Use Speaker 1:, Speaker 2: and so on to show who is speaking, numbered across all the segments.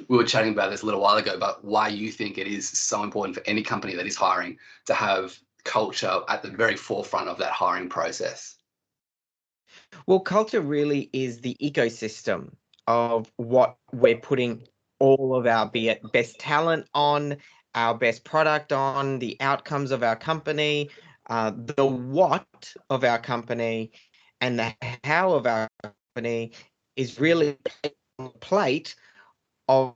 Speaker 1: we were chatting about this a little while ago, but why you think it is so important for any company that is hiring to have culture at the very forefront of that hiring process.
Speaker 2: Well, culture really is the ecosystem of what we're putting all of our best talent on, our best product on, the outcomes of our company, the what of our company, and the how of our company is really on the plate of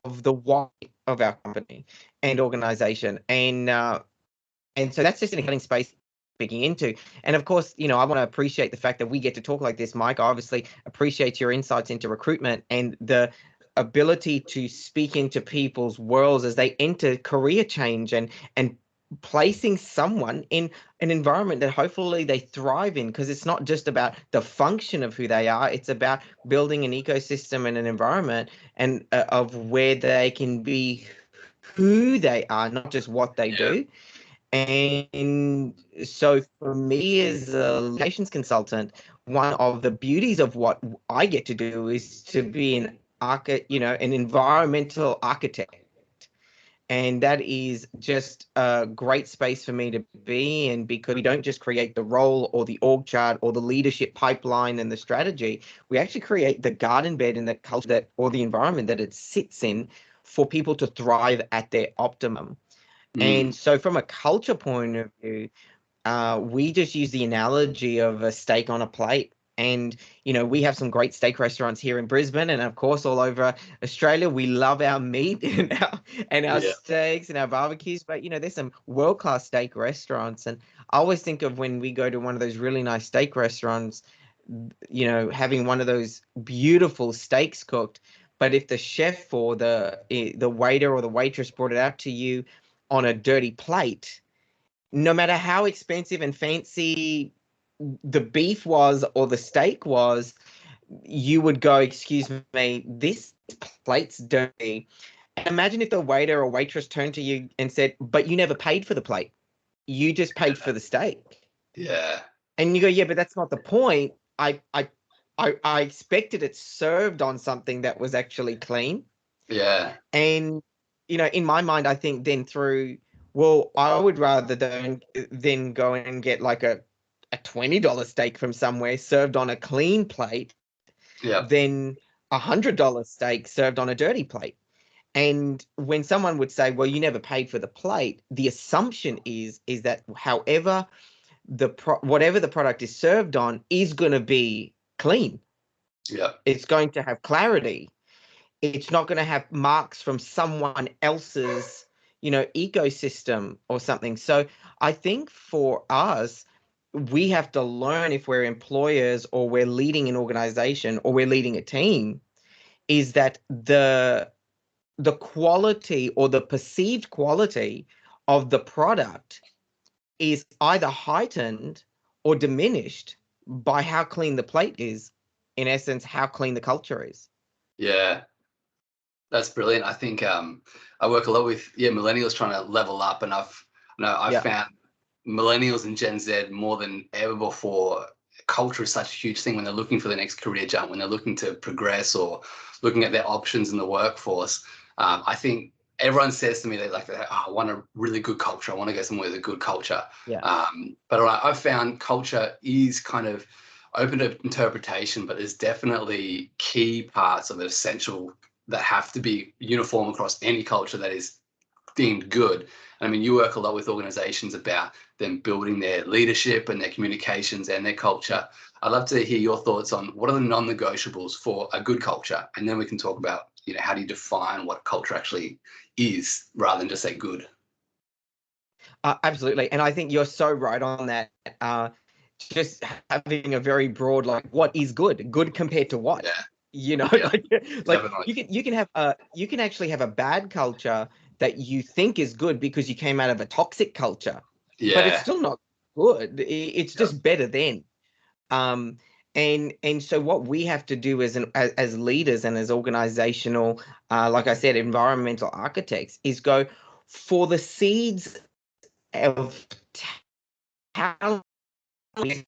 Speaker 2: the why of our company and organization. And so that's just an exciting space speaking into. And of course, I want to appreciate the fact that we get to talk like this, Mike. I obviously appreciate your insights into recruitment and the ability to speak into people's worlds as they enter career change and placing someone in an environment that hopefully they thrive in, because it's not just about the function of who they are, it's about building an ecosystem and an environment and of where they can be who they are, not just what they do. And so for me as a locations consultant, one of the beauties of what I get to do is to be an environmental architect. And that is just a great space for me to be in, because we don't just create the role or the org chart or the leadership pipeline and the strategy. We actually create the garden bed and the culture or the environment that it sits in for people to thrive at their optimum. And so from a culture point of view, we just use the analogy of a steak on a plate. And, we have some great steak restaurants here in Brisbane and, of course, all over Australia. We love our meat and our steaks and our barbecues. But, there's some world-class steak restaurants. And I always think of when we go to one of those really nice steak restaurants, having one of those beautiful steaks cooked. But if the chef or the waiter or the waitress brought it out to you on a dirty plate, no matter how expensive and fancy the beef was or the steak was, you would go, "Excuse me, this plate's dirty." And imagine if the waiter or waitress turned to you and said, "But you never paid for the plate. You just paid for the steak."
Speaker 1: Yeah.
Speaker 2: And you go, "Yeah, but that's not the point. I expected it served on something that was actually clean."
Speaker 1: Yeah.
Speaker 2: And, in my mind, I think then through, well, I would rather than go and get like a $20 steak from somewhere served on a clean plate
Speaker 1: Yeah.
Speaker 2: than $100 steak served on a dirty plate. And when someone would say, "Well, you never paid for the plate," the assumption is that however whatever the product is served on is going to be clean.
Speaker 1: Yeah.
Speaker 2: It's going to have clarity. It's not going to have marks from someone else's, ecosystem or something. So I think for us, we have to learn, if we're employers or we're leading an organization or we're leading a team, is that the quality or the perceived quality of the product is either heightened or diminished by how clean the plate is. In essence, how clean the culture is.
Speaker 1: Yeah. That's brilliant. I think I work a lot with millennials trying to level up, and I've found millennials and Gen Z more than ever before. Culture is such a huge thing when they're looking for the next career jump, when they're looking to progress or looking at their options in the workforce. I think everyone says to me that I want a really good culture. I want to go somewhere with a good culture.
Speaker 2: Yeah.
Speaker 1: But I've found culture is kind of open to interpretation, but there's definitely key parts of it essential that have to be uniform across any culture that is deemed good. I mean, you work a lot with organizations about them building their leadership and their communications and their culture. I'd love to hear your thoughts on what are the non-negotiables for a good culture, and then we can talk about, how do you define what culture actually is rather than just say good.
Speaker 2: Absolutely. And I think you're so right on that. Just having a very broad, what is good? Good compared to what?
Speaker 1: Yeah.
Speaker 2: You can actually have a bad culture that you think is good because you came out of a toxic culture, but it's still not good. It's just better than. And so what we have to do as leaders and as organizational, like I said, environmental architects, is go for the seeds of talent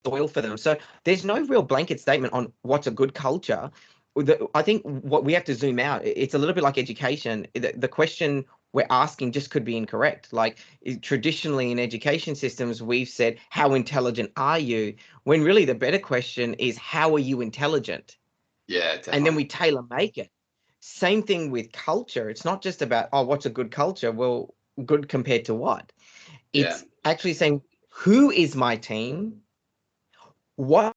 Speaker 2: soil for them. So there's no real blanket statement on what's a good culture. I think what we have to zoom out. It's a little bit like education. The question we're asking just could be incorrect. Like traditionally in education systems, we've said, how intelligent are you? When really the better question is, how are you intelligent?
Speaker 1: Yeah,
Speaker 2: And then
Speaker 1: definitely.
Speaker 2: we tailor make it. Same thing with culture. It's not just about, oh, what's a good culture? Well, good compared to what?
Speaker 1: Yeah.
Speaker 2: It's actually saying, who is my team? What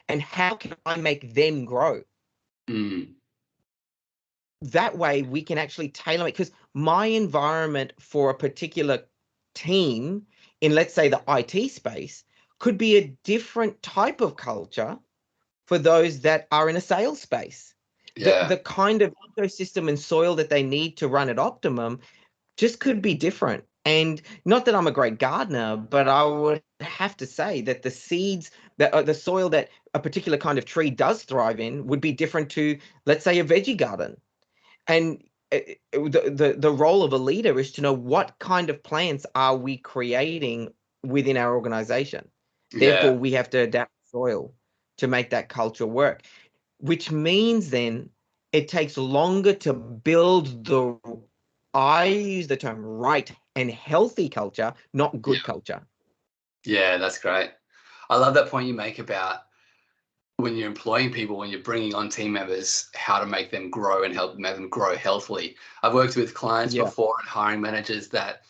Speaker 2: and how can I make them grow?
Speaker 1: Mm.
Speaker 2: That way we can actually tailor it, because my environment for a particular team in, let's say, the IT space could be a different type of culture for those that are in a sales space. The
Speaker 1: Yeah.
Speaker 2: kind of ecosystem and soil that they need to run at optimum just could be different. And not that I'm a great gardener, but I would have to say that the seeds, that the soil that a particular kind of tree does thrive in would be different to, let's say, a veggie garden. And the role of a leader is to know what kind of plants are we creating within our organization.
Speaker 1: Yeah.
Speaker 2: Therefore, we have to adapt soil to make that culture work, which means then it takes longer to build the, I use the term, right and healthy culture, not
Speaker 1: Yeah.
Speaker 2: good culture.
Speaker 1: Yeah, that's great. I love that point you make about when you're employing people, when you're bringing on team members, how to make them grow and help make them grow healthily. I've worked with clients
Speaker 2: Yeah,
Speaker 1: before and hiring managers that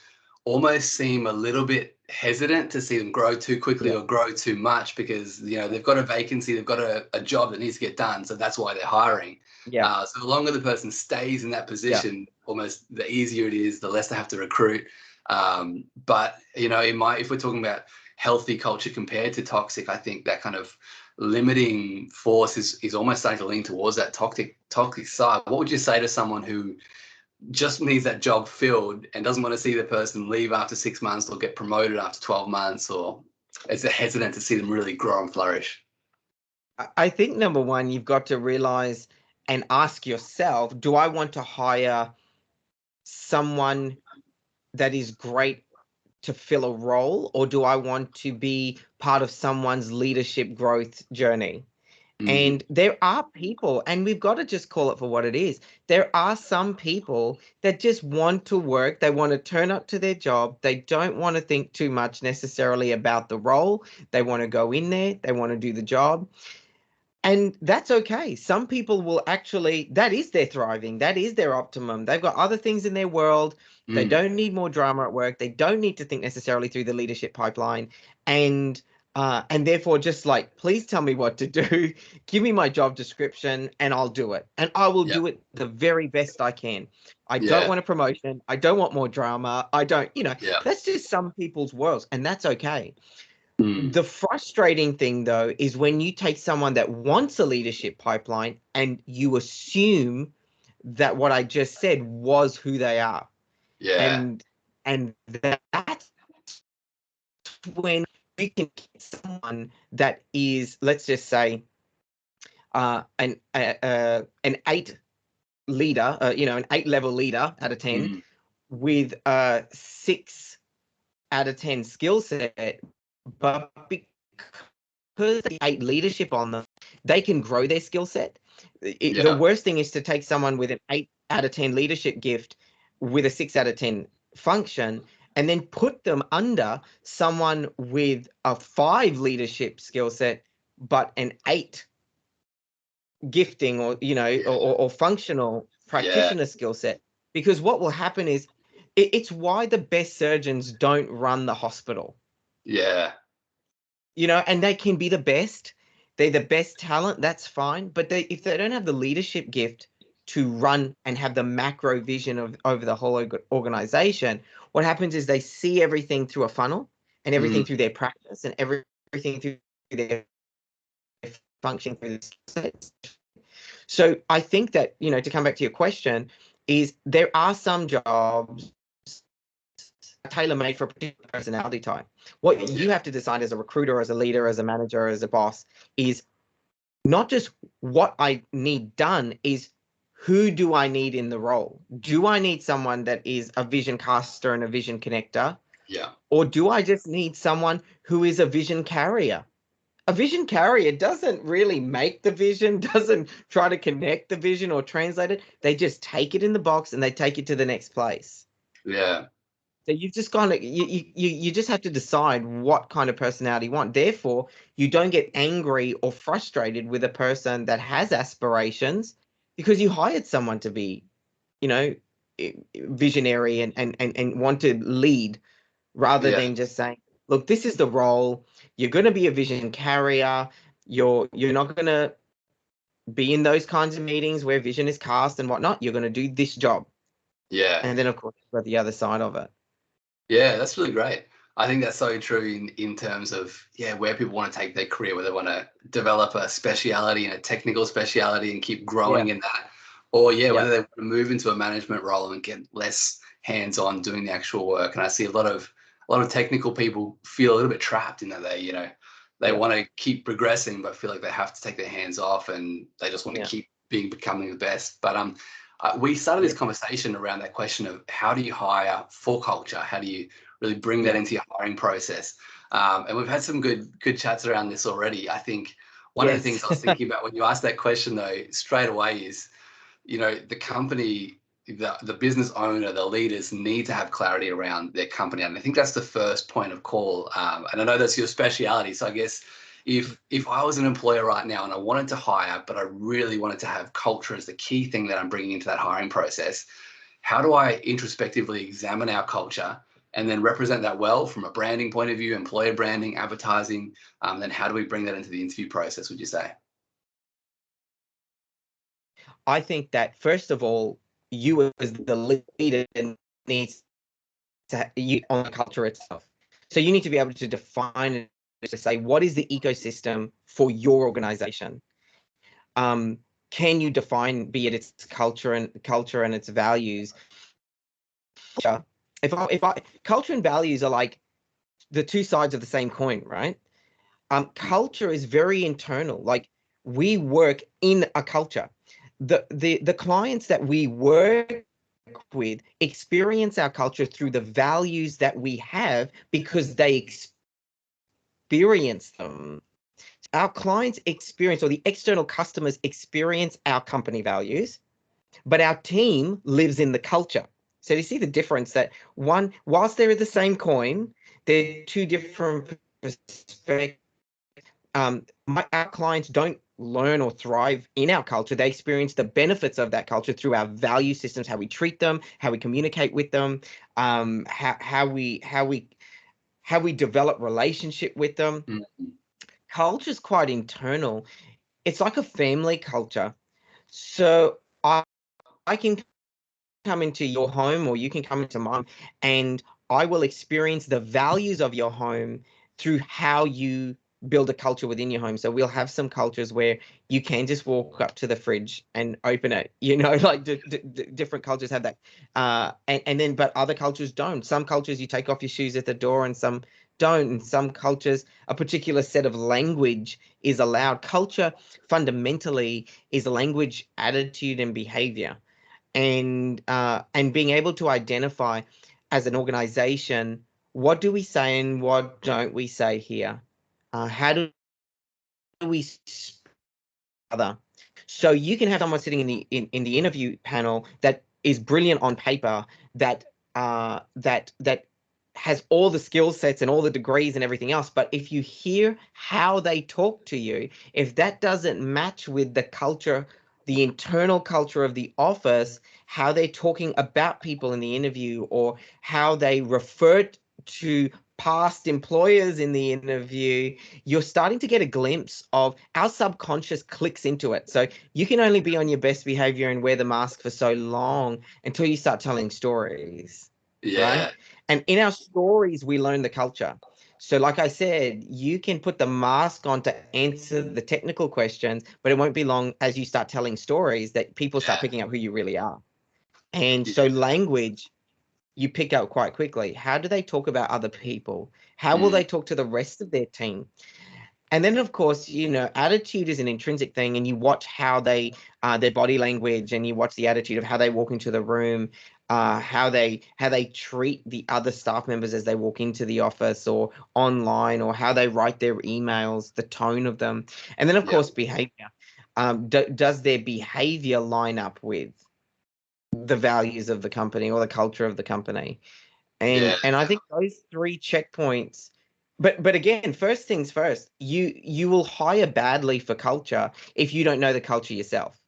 Speaker 1: almost seem a little bit hesitant to see them grow too quickly
Speaker 2: yeah,
Speaker 1: or grow too much because they've got a vacancy, they've got a job that needs to get done, so that's why they're hiring.
Speaker 2: yeah,
Speaker 1: So the longer the person stays in that
Speaker 2: yeah,
Speaker 1: position, almost the easier it is, the less they have to recruit. But if we're talking about healthy culture compared to toxic, I think that kind of limiting force is almost starting to lean towards that toxic side. What would you say to someone who just needs that job filled and doesn't want to see the person leave after 6 months or get promoted after 12 months, or is hesitant to see them really grow and flourish?
Speaker 2: I think number one, you've got to realize and ask yourself, do I want to hire someone that is great to fill a role, or do I want to be part of someone's leadership growth journey?
Speaker 1: Mm,
Speaker 2: And there are people, and we've got to just call it for what it is. There are some people that just want to work. They want to turn up to their job. They don't want to think too much necessarily about the role. They want to go in there. They want to do the job. And that's okay. Some people will actually, that is their thriving, that is their optimum. They've got other things in their world. They
Speaker 1: mm,
Speaker 2: don't need more drama at work. They don't need to think necessarily through the leadership pipeline. And therefore, just like, please tell me what to do. Give me my job description and I'll do it. And I will
Speaker 1: yeah,
Speaker 2: do it the very best I can. I don't
Speaker 1: yeah,
Speaker 2: want a promotion. I don't want more drama. I don't,
Speaker 1: yeah,
Speaker 2: that's just some people's worlds, and that's okay.
Speaker 1: mm,
Speaker 2: The frustrating thing, though, is when you take someone that wants a leadership pipeline and you assume that what I just said was who they are.
Speaker 1: yeah,
Speaker 2: And that's when we can get someone that is, let's just say, an 8 leader, an 8 level leader out of 10
Speaker 1: mm,
Speaker 2: with a 6 out of 10 skill set, but because they take leadership on them, they can grow their skill set. The
Speaker 1: yeah,
Speaker 2: worst thing is to take someone with an 8 out of 10 leadership gift with a 6 out of 10 function and then put them under someone with a 5 leadership skill set, but an 8 gifting, or,
Speaker 1: yeah,
Speaker 2: or functional
Speaker 1: yeah,
Speaker 2: practitioner skill set. Because what will happen is it's why the best surgeons don't run the hospital,
Speaker 1: yeah,
Speaker 2: and they can be the best. They're the best talent, that's fine. But if they don't have the leadership gift to run and have the macro vision of over the whole organization, what happens is they see everything through a funnel and
Speaker 1: mm,
Speaker 2: everything through their practice and everything through their function through the skill sets. So I think that, to come back to your question, is there are some jobs tailor-made for a particular personality type. What
Speaker 1: yeah,
Speaker 2: you have to decide as a recruiter, as a leader, as a manager, as a boss, is not just what I need done, is who do I need in the role? Do I need someone that is a vision caster and a vision connector?
Speaker 1: yeah,
Speaker 2: Or do I just need someone who is a vision carrier? a vision carrier doesn't really make the vision, doesn't try to connect the vision or translate it. They just take it in the box and they take it to the next place.
Speaker 1: Yeah.
Speaker 2: So you've just kind of you just have to decide what kind of personality you want. Therefore, you don't get angry or frustrated with a person that has aspirations because you hired someone to be, you know, visionary and want to lead rather
Speaker 1: Yeah.
Speaker 2: than just saying, look, this is the role. You're going to be a vision carrier. You're not going to be in those kinds of meetings where vision is cast and whatnot. You're going to do this job.
Speaker 1: Yeah.
Speaker 2: And then, of course, you've got the other side of it.
Speaker 1: Yeah, that's really great. I think that's so true in terms of, yeah, where people want to take their career, whether they want to develop a speciality and a technical speciality and keep
Speaker 2: Yeah.
Speaker 1: growing in that, or yeah,
Speaker 2: Yeah.
Speaker 1: whether they want to move into a management role and get less hands-on doing the actual work. And I see a lot of technical people feel a little bit trapped in that they
Speaker 2: Yeah.
Speaker 1: want to keep progressing, but feel like they have to take their hands off and they just want to
Speaker 2: Yeah.
Speaker 1: keep becoming the best. But we started this
Speaker 2: Yeah.
Speaker 1: conversation around that question of how do you hire for culture? How do you really bring that
Speaker 2: Yeah.
Speaker 1: into your hiring process? And we've had some good chats around this already. I think one of the things
Speaker 2: Yes.
Speaker 1: I was thinking about when you asked that question though, straight away is, the company, the business owner, the leaders need to have clarity around their company. And I think that's the first point of call. And I know that's your speciality. So I guess if I was an employer right now and I wanted to hire, but I really wanted to have culture as the key thing that I'm bringing into that hiring process, how do I introspectively examine our culture and then represent that well from a branding point of view, employer branding, advertising? Then how do we bring that into the interview process, would you say?
Speaker 2: I think that first of all, you as the leader needs you on the culture itself. So you need to be able to define it to say what is the ecosystem for your organization. Um, can you define, be it its culture and its values? If I culture and values are like the two sides of the same coin, right? Culture is very internal. Like we work in a culture. The clients that we work with experience our culture through the values that we have because they experience them. Our clients experience, or the external customers experience our company values, but our team lives in the culture. So you see the difference that whilst they're the same coin, they're two different perspectives. Our clients don't learn or thrive in our culture. They experience the benefits of that culture through our value systems, how we treat them, how we communicate with them, how we develop relationship with them.
Speaker 1: Mm.
Speaker 2: Culture is quite internal. It's like a family culture. So I can come into your home or you can come into mine and I will experience the values of your home through how you build a culture within your home. So we'll have some cultures where you can just walk up to the fridge and open it, like different cultures have that. And then, but other cultures don't. Some cultures you take off your shoes at the door and some don't. And some cultures, a particular set of language is allowed. Culture fundamentally is language, attitude, and behavior and being able to identify as an organization what do we say and what don't we say here, how do we other. So you can have someone sitting in the interview panel that is brilliant on paper, that has all the skill sets and all the degrees and everything else. But if you hear how they talk to you, if that doesn't match with the culture, the internal culture of the office, how they're talking about people in the interview or how they refer to past employers in the interview, you're starting to get a glimpse of our subconscious clicks into it. So you can only be on your best behavior and wear the mask for so long until you start telling stories, right?
Speaker 1: Yeah.
Speaker 2: And in our stories, we learn the culture. So, like I said, you can put the mask on to answer the technical questions, but it won't be long as you start telling stories that people start
Speaker 1: Yeah.
Speaker 2: picking up who you really are. And so,
Speaker 1: Yeah.
Speaker 2: language you pick up quite quickly. How do they talk about other people? How will
Speaker 1: Mm.
Speaker 2: they talk to the rest of their team? And then, of course, attitude is an intrinsic thing, and you watch how their body language, and you watch the attitude of how they walk into the room, how they treat the other staff members as they walk into the office or online, or how they write their emails, the tone of them. And then, of
Speaker 1: Yeah.
Speaker 2: course, behavior. Does their behavior line up with the values of the company or the culture of the company?
Speaker 1: Yeah.
Speaker 2: And I think those three checkpoints. But again, first things first, you will hire badly for culture if you don't know the culture yourself.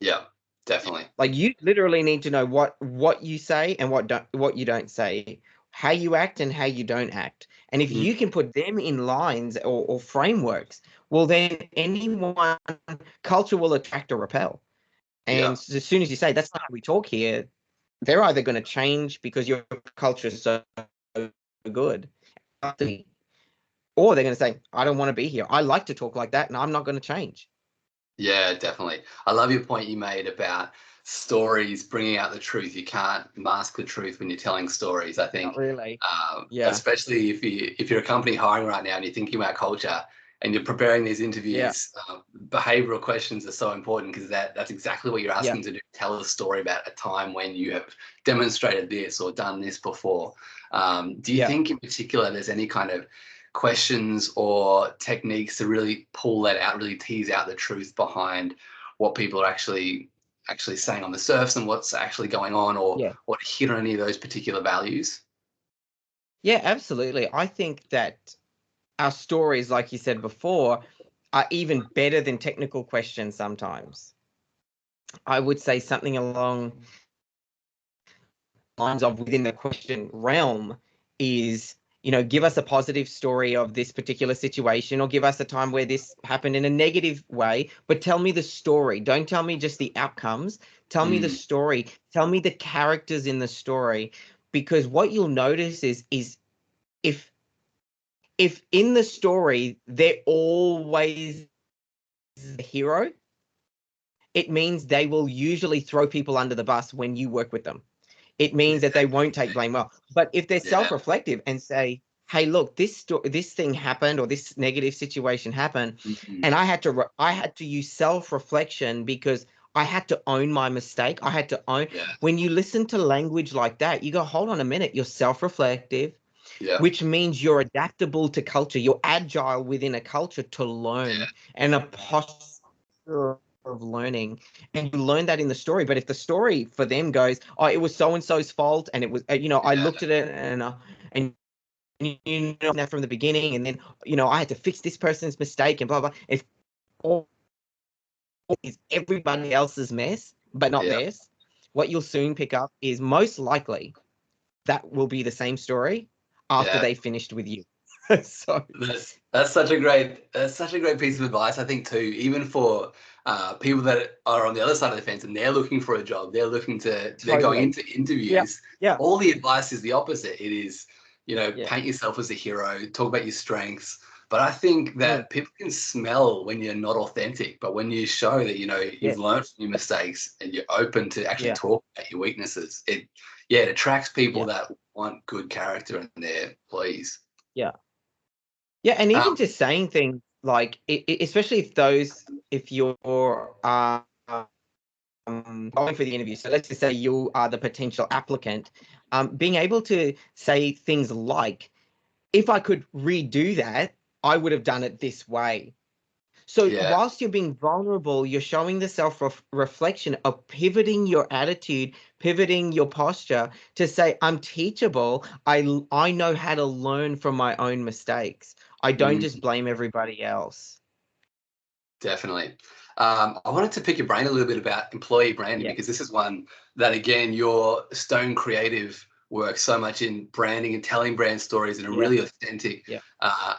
Speaker 1: Yeah. Definitely.
Speaker 2: Like, you literally need to know what you say and what you don't say, how you act and how you don't act. And if
Speaker 1: Mm.
Speaker 2: you can put them in lines or frameworks, well, then anyone culture will attract or repel. And
Speaker 1: Yeah.
Speaker 2: as soon as you say that's not how we talk here, they're either going to change because your culture is so good, or they're going to say, I don't want to be here. I like to talk like that, and I'm not going to change.
Speaker 1: Yeah, definitely. I love your point you made about stories bringing out the truth. You can't mask the truth when you're telling stories. I
Speaker 2: Not
Speaker 1: think,
Speaker 2: really. Yeah.
Speaker 1: especially if you're a company hiring right now and you're thinking about culture and you're preparing these
Speaker 2: Yeah.
Speaker 1: interviews, behavioral questions are so important because that's exactly what you're
Speaker 2: Yeah.
Speaker 1: asking to do. Tell a story about a time when you have demonstrated this or done this before. Do you
Speaker 2: Yeah.
Speaker 1: think in particular there's any kind of questions or techniques to really pull that out, really tease out the truth behind what people are actually saying on the surface and what's actually going on,
Speaker 2: Yeah.
Speaker 1: or to hit on any of those particular values?
Speaker 2: Yeah, absolutely. I think that our stories, like you said before, are even better than technical questions sometimes. I would say something along lines of, within the question realm, is, give us a positive story of this particular situation, or give us a time where this happened in a negative way, but tell me the story. Don't tell me just the outcomes. Tell me the
Speaker 1: Mm,
Speaker 2: story. Tell me the characters in the story. Because what you'll notice is if in the story they're always the hero, it means they will usually throw people under the bus when you work with them. It means that they won't take blame well. But if they're
Speaker 1: yeah,
Speaker 2: self-reflective and say, "Hey, look, this thing happened, or this negative situation happened,
Speaker 1: mm,
Speaker 2: and I had to use self-reflection because I had to own my mistake. I had to own."
Speaker 1: yeah,
Speaker 2: When you listen to language like that, you go, "Hold on a minute, you're self-reflective."
Speaker 1: yeah,
Speaker 2: Which means you're adaptable to culture. You're agile within a culture to learn, and a posture of learning. And you learn that in the story. But if the story for them goes, "Oh, it was so and so's fault, and it was, I
Speaker 1: yeah,
Speaker 2: looked at it, and that from the beginning, and then, I had to fix this person's mistake, and blah blah." If all is everybody else's mess, but not
Speaker 1: yeah,
Speaker 2: theirs, what you'll soon pick up is, most likely, that will be the same story after
Speaker 1: yeah.
Speaker 2: they finished with you. So
Speaker 1: That's such a great piece of advice. I think too, even for people that are on the other side of the fence and they're looking for a job, they're going
Speaker 2: totally.
Speaker 1: into
Speaker 2: Yeah.
Speaker 1: interviews.
Speaker 2: Yeah.
Speaker 1: All the advice is the opposite. It is,
Speaker 2: Yeah.
Speaker 1: paint yourself as a hero, talk about your strengths. But I think
Speaker 2: Mm,
Speaker 1: that people can smell when you're not authentic. But when you show that
Speaker 2: yeah.
Speaker 1: you've learned from your mistakes and you're open to actually
Speaker 2: Yeah.
Speaker 1: talk about your weaknesses, it attracts people
Speaker 2: Yeah.
Speaker 1: that want good character in their employees.
Speaker 2: Yeah. Yeah. And even
Speaker 1: Um,
Speaker 2: just saying things like, especially if you're going for the interview. So let's just say you are the potential applicant, being able to say things like, "If I could redo that, I would have done it this way." So
Speaker 1: yeah.
Speaker 2: whilst you're being vulnerable, you're showing the self-reflection of pivoting your attitude, pivoting your posture to say, "I'm teachable. I know how to learn from my own mistakes. I don't
Speaker 1: Mm,
Speaker 2: just blame everybody else."
Speaker 1: definitely. I wanted to pick your brain a little bit about employee branding
Speaker 2: Yeah.
Speaker 1: because this is one that, again, your Stone Creative works so much in branding and telling brand stories in a
Speaker 2: Yeah.
Speaker 1: really authentic,
Speaker 2: Yeah.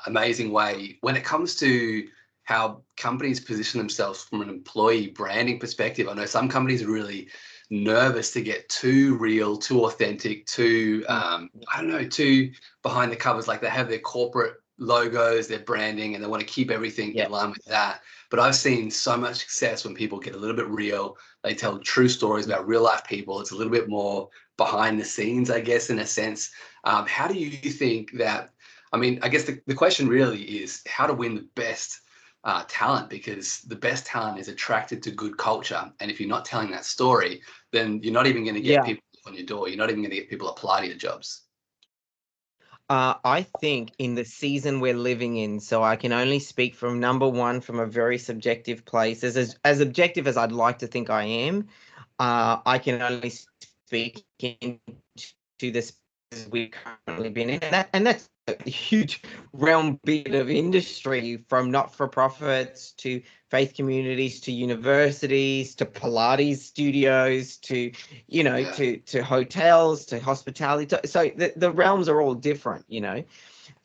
Speaker 1: amazing way. When it comes to how companies position themselves from an employee branding perspective, I know some companies are really nervous to get too real, too authentic, too,
Speaker 2: Mm,
Speaker 1: I don't know, too behind the covers. Like they have their corporate logos, their branding, and they want to keep everything
Speaker 2: yeah.
Speaker 1: in line with that. But I've seen so much success when people get a little bit real. They tell true stories
Speaker 2: Mm.
Speaker 1: about real life people. It's a little bit more behind the scenes, I guess, in a sense. How do you think that? I mean, I guess the question really is how to win the best talent, because the best talent is attracted to good culture. And if you're not telling that story, then you're not even going to get
Speaker 2: Yeah.
Speaker 1: people on your door. You're not even going to get people to apply to your jobs.
Speaker 2: I think in the season we're living in, so I can only speak from number one from a very subjective place, as objective as I'd like to think I am. I can only speak into the spaces we've currently been in, and that's a huge realm bit of industry, from not-for-profits to faith communities to universities to Pilates studios to
Speaker 1: Yeah.
Speaker 2: to hotels to hospitality. So the realms are all different,
Speaker 1: Yeah.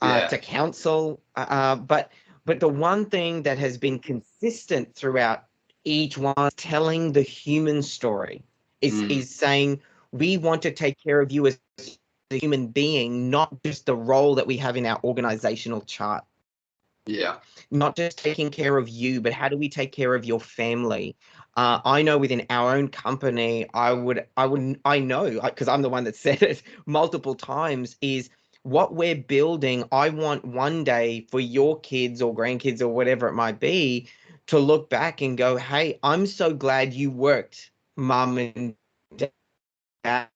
Speaker 2: to council. But the one thing that has been consistent throughout each one is telling the human story, is saying we want to take care of you as a human being, not just the role that we have in our organizational chart.
Speaker 1: Yeah.
Speaker 2: Not just taking care of you, but how do we take care of your family? I know within our own company, I know, because I'm the one that said it multiple times, is what we're building. I want one day for your kids or grandkids or whatever it might be to look back and go, hey, I'm so glad you worked, mum and dad,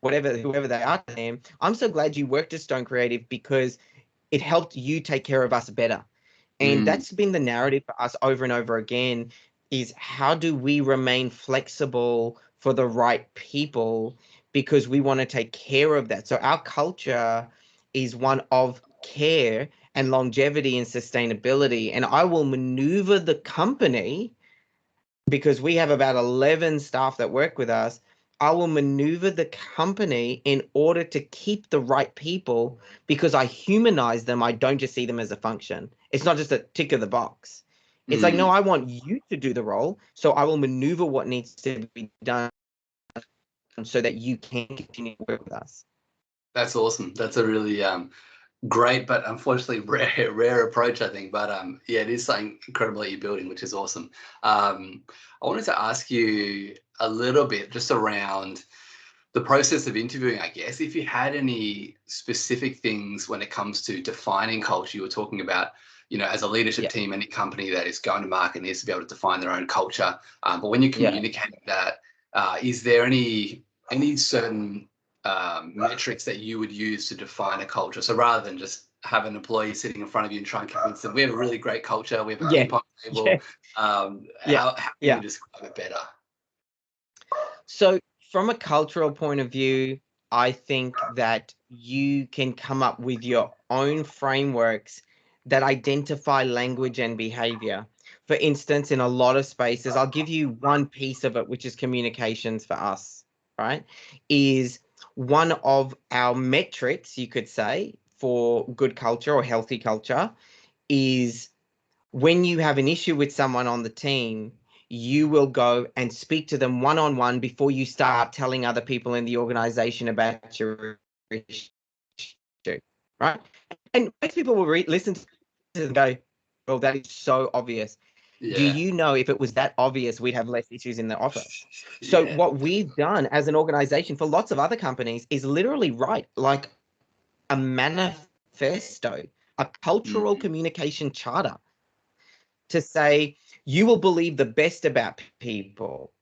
Speaker 2: whoever they are to them. I'm so glad you worked at Stone Creative because it helped you take care of us better. And that's been the narrative for us over and over again, is how do we remain flexible for the right people, because we want to take care of that. So our culture is one of care and longevity and sustainability. And I will maneuver the company, because we have about 11 staff that work with us. I will maneuver the company in order to keep the right people, because I humanize them. I don't just see them as a function. It's not just a tick of the box. It's like, no, I want you to do the role. So I will maneuver what needs to be done so that you can continue to work with us.
Speaker 1: That's awesome. That's a really great, but unfortunately rare approach, I think. But yeah, it is something incredible that you're building, which is awesome. I wanted to ask you a little bit just around the process of interviewing, I guess. If you had any specific things when it comes to defining culture. You were talking about, as a leadership team, any company that is going to market needs to be able to define their own culture. But when you're communicating that, is there any certain metrics that you would use to define a culture? So rather than just have an employee sitting in front of you and try and convince them we have a really great culture, we have a ping pong table, how can you describe it better?
Speaker 2: So from a cultural point of view, I think that you can come up with your own frameworks that identify language and behavior. For instance, in a lot of spaces, I'll give you one piece of it, which is communications for us, right? Is one of our metrics, you could say, for good culture or healthy culture, is when you have an issue with someone on the team, you will go and speak to them one-on-one before you start telling other people in the organization about your issue, right? And most people will listen to it and go, well, that is so obvious. Do
Speaker 1: Yeah.
Speaker 2: you know if it was that obvious, we'd have less issues in the office? So what we've done as an organization for lots of other companies is literally write like a manifesto, a cultural communication charter, to say you will believe the best about people.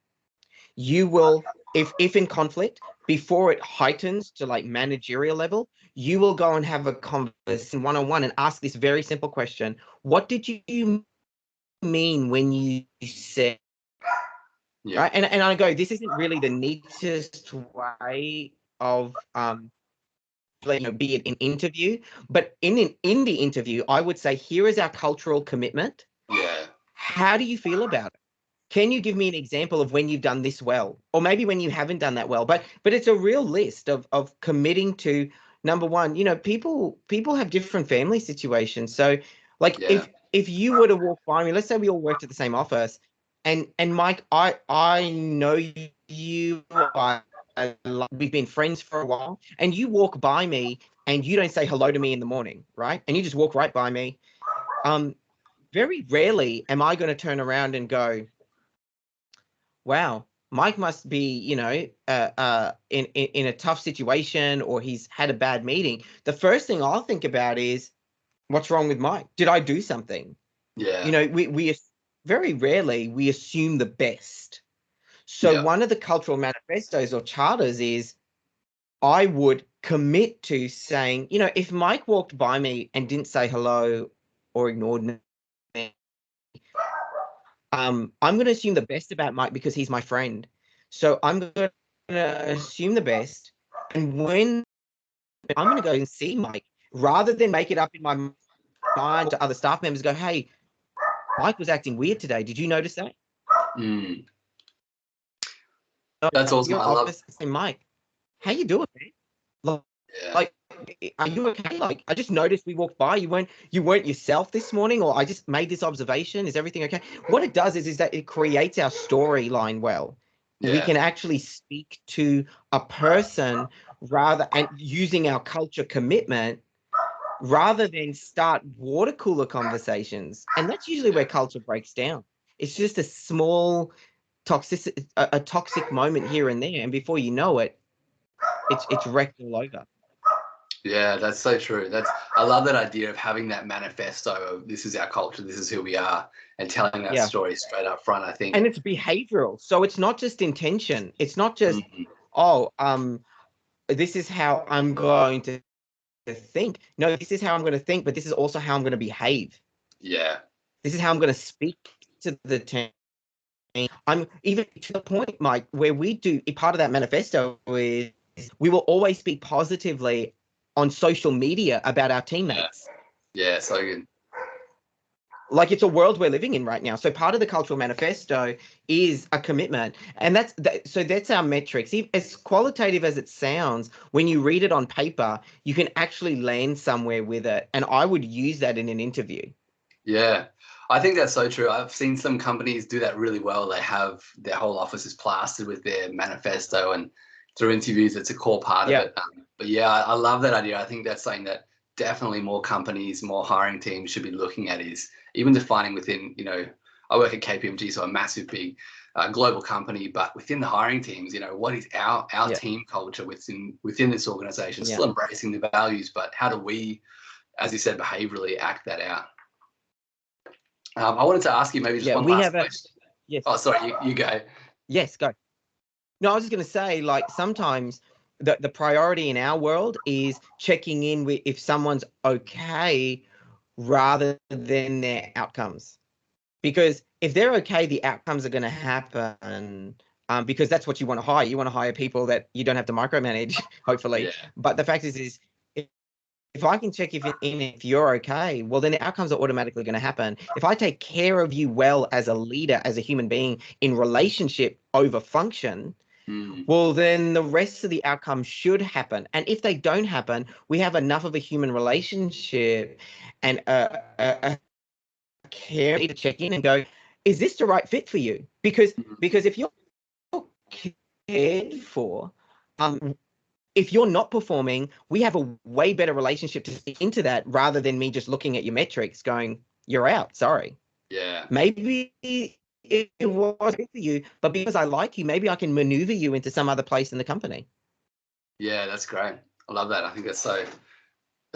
Speaker 2: You will, if in conflict, before it heightens to like managerial level, you will go and have a conversation one-on-one and ask this very simple question: what did you mean when you said, right? And I go, this isn't really the neatest way of be it in interview, but in the interview, I would say, here is our cultural commitment.
Speaker 1: Yeah.
Speaker 2: How do you feel about it? Can you give me an example of when you've done this well, or maybe when you haven't done that well? But it's a real list of committing to, number one, people have different family situations. So like if you were to walk by me, let's say we all worked at the same office, and Mike, I know you, we've been friends for a while, and you walk by me and you don't say hello to me in the morning, right? And you just walk right by me. Very rarely am I going to turn around and go, wow, Mike must be, in a tough situation, or he's had a bad meeting. The first thing I'll think about is, What's wrong with Mike? Did I do something?
Speaker 1: Yeah.
Speaker 2: You know, we very rarely we assume the best. So
Speaker 1: Yeah.
Speaker 2: one of the cultural manifestos or charters is I would commit to saying, you know, if Mike walked by me and didn't say hello or ignored me, I'm going to assume the best about Mike because he's my friend. So I'm going to assume the best. And when I'm going to go and see Mike, rather than make it up in my mind to other staff members, go, hey, Mike was acting weird today. Did you notice that?
Speaker 1: Mm.
Speaker 2: So
Speaker 1: That's awesome.
Speaker 2: your
Speaker 1: I love.
Speaker 2: office, say, Mike, how you doing, man?
Speaker 1: Yeah.
Speaker 2: Like, are you okay? Like, I just noticed we walked by. You weren't yourself this morning, or I just made this observation. Is everything okay? What it does is that it creates our storyline well. We
Speaker 1: Yeah.
Speaker 2: can actually speak to a person rather and using our culture commitment rather than start water cooler conversations. And that's usually where culture breaks down. It's just a small toxic a toxic moment here and there, and before you know it, it's wrecked all over.
Speaker 1: Yeah, that's so true. I love that idea of having that manifesto of this is our culture, this is who we are, and telling that
Speaker 2: Yeah.
Speaker 1: story straight up front. I
Speaker 2: And
Speaker 1: think.
Speaker 2: it's behavioral. So it's not just intention. It's not just,
Speaker 1: Mhm.
Speaker 2: oh, this is how I'm going to think. No, this is how I'm going to think, but this is also how I'm going to behave.
Speaker 1: Yeah.
Speaker 2: This is how I'm going to speak to the team. I'm even to the point, Mike, where we do part of that manifesto is we will always speak positively on social media about our
Speaker 1: Yeah.
Speaker 2: teammates.
Speaker 1: Yeah. So good.
Speaker 2: Like it's a world we're living in right now. So part of the cultural manifesto is a commitment, and so that's our metrics. As qualitative as it sounds, when you read it on paper, you can actually land somewhere with it. And I would use that in an interview.
Speaker 1: Yeah. I think that's so true. I've seen some companies do that really well. They have their whole offices plastered with their manifesto, and through interviews, it's a core part of
Speaker 2: Yeah,
Speaker 1: it. But yeah, I love that idea. I think that's something that definitely more companies, more hiring teams should be looking at is even defining within, I work at KPMG, so a massive, big global company, but within the hiring teams, what is our
Speaker 2: yeah,
Speaker 1: team culture within this organization?
Speaker 2: yeah,
Speaker 1: Still embracing the values, but how do we, as you said, behaviorally act that out? I wanted to ask you maybe just
Speaker 2: yeah.
Speaker 1: one
Speaker 2: We
Speaker 1: last
Speaker 2: have a
Speaker 1: question.
Speaker 2: yes,
Speaker 1: Oh, sorry, you go.
Speaker 2: yes, go. No, I was just going to say, like sometimes the priority in our world is checking in with if someone's okay rather than their outcomes. Because if they're okay, the outcomes are going to happen. Because that's what you want to hire. You want to hire people that you don't have to micromanage, hopefully.
Speaker 1: Yeah,
Speaker 2: But the fact is if I can check if you're okay, well, then the outcomes are automatically going to happen. If I take care of you well as a leader, as a human being in relationship over function,
Speaker 1: mm,
Speaker 2: well, then the rest of the outcomes should happen. And if they don't happen, we have enough of a human relationship and a care to check in and go, is this the right fit for you? Because if you're cared for, if you're not performing, we have a way better relationship to speak into that rather than me just looking at your metrics going, you're out. Sorry.
Speaker 1: yeah,
Speaker 2: Maybe it was good for you, but because I like you, maybe I can maneuver you into some other place in the company.
Speaker 1: yeah. That's great. I love that. I think that's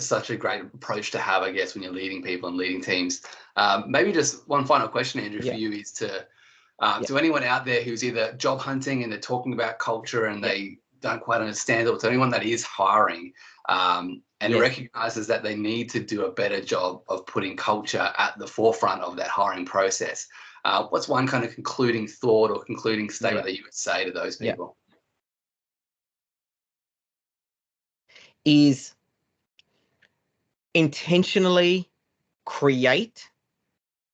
Speaker 1: such a great approach to have, I guess, when you're leading people and leading teams. Maybe just one final question, Andrew, for
Speaker 2: Yeah.
Speaker 1: you is
Speaker 2: Yeah.
Speaker 1: to anyone out there who's either job hunting and they're talking about culture and
Speaker 2: Yeah.
Speaker 1: they don't quite understand it, or to anyone that is hiring and
Speaker 2: Yes.
Speaker 1: recognizes that they need to do a better job of putting culture at the forefront of that hiring process. What's one kind of concluding thought or concluding
Speaker 2: Yeah.
Speaker 1: statement that you would say to those
Speaker 2: Yeah.
Speaker 1: people?
Speaker 2: Is intentionally create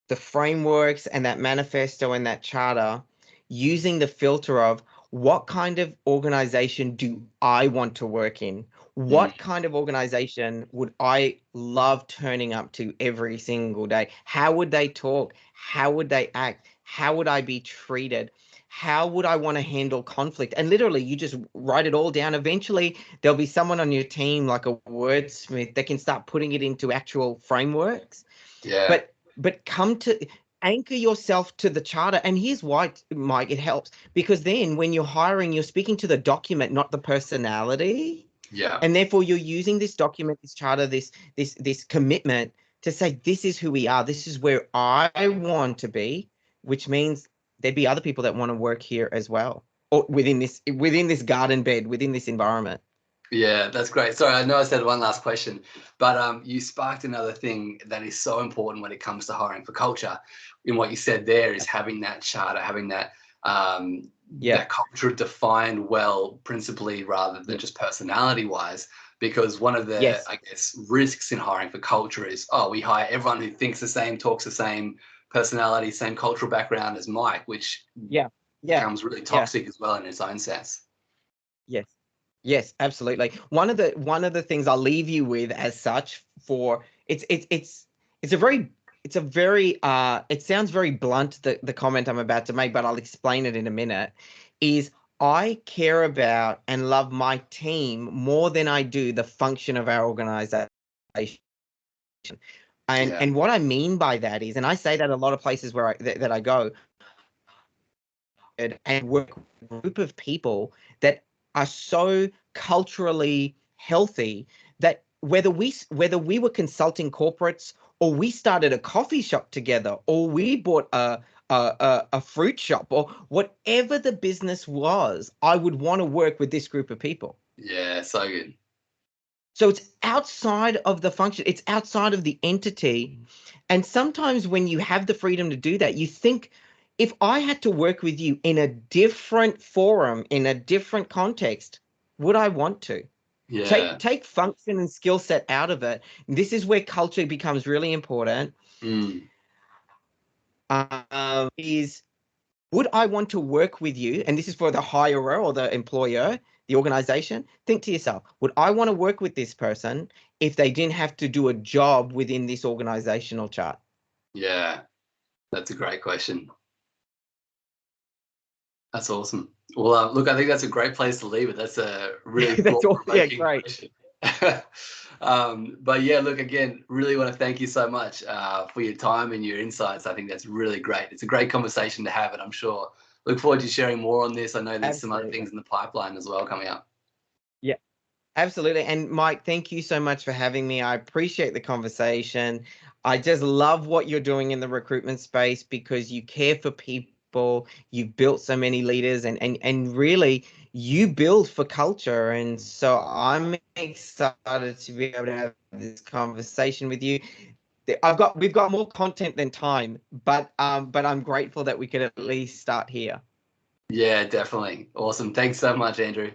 Speaker 2: the frameworks and that manifesto and that charter using the filter of what kind of organization do I want to work in?
Speaker 1: Mm,
Speaker 2: What kind of organization would I love turning up to every single day? How would they talk? How would they act? How would I be treated? How would I want to handle conflict? And literally, you just write it all down. Eventually, there'll be someone on your team, like a wordsmith, that can start putting it into actual frameworks.
Speaker 1: yeah,
Speaker 2: But come to anchor yourself to the charter. And here's why, Mike, it helps. Because then when you're hiring, you're speaking to the document, not the personality.
Speaker 1: yeah,
Speaker 2: And therefore you're using this document, this charter, this commitment to say, this is who we are, this is where I want to be, which means there'd be other people that want to work here as well, or within this garden bed, within this environment.
Speaker 1: Yeah, that's great. Sorry, I know I said one last question, but you sparked another thing that is so important when it comes to hiring for culture. In what you said there is having that charter, having that
Speaker 2: Yeah.
Speaker 1: that culture defined well, principally rather than just personality wise. Because one of the,
Speaker 2: Yes.
Speaker 1: I guess, risks in hiring for culture is, oh, we hire everyone who thinks the same, talks the same, personality, same cultural background as Mike, which
Speaker 2: Yeah.
Speaker 1: becomes really
Speaker 2: Yeah.
Speaker 1: toxic as well in its own sense.
Speaker 2: Yes. Yes, absolutely. One of the things I'll leave you with as such, for it's a very it sounds very blunt, the comment I'm about to make, but I'll explain it in a minute, is I care about and love my team more than I do the function of our organization.
Speaker 1: Yeah.
Speaker 2: And what I mean by that is, and I say that a lot of places where that I go, and work with a group of people that are so culturally healthy that whether we were consulting corporates, or we started a coffee shop together, or we bought a fruit shop, or whatever the business was, I would want to work with this group of people.
Speaker 1: Yeah, so good.
Speaker 2: So it's outside of the function, it's outside of the entity. And sometimes when you have the freedom to do that, you think, if I had to work with you in a different forum, in a different context, would I want to?
Speaker 1: Yeah.
Speaker 2: Take function and skill set out of it. This is where culture becomes really important.
Speaker 1: Mm.
Speaker 2: Is, would I want to work with you? And this is for the hirer or the employer, the organization. Think to yourself, would I want to work with this person if they didn't have to do a job within this organizational chart?
Speaker 1: Yeah, that's a great question. That's awesome. Well, look, I think that's a great place to leave it. That's a really
Speaker 2: That's all. Yeah,
Speaker 1: thought-provoking
Speaker 2: great.
Speaker 1: question. But yeah, look, again, really want to thank you so much for your time and your insights. I think that's really great. It's a great conversation to have, and I'm sure look forward to sharing more on this. I know there's some other
Speaker 2: Absolutely.
Speaker 1: things in the pipeline as well coming up.
Speaker 2: Yeah, absolutely. And Mike, thank you so much for having me. I appreciate the conversation. I just love what you're doing in the recruitment space, because you care for people. You've built so many leaders, and really you build for culture. And so I'm excited to be able to have this conversation with you. We've got more content than time, but I'm grateful that we could at least start here.
Speaker 1: Yeah, definitely. Awesome. Thanks so much, Andrew.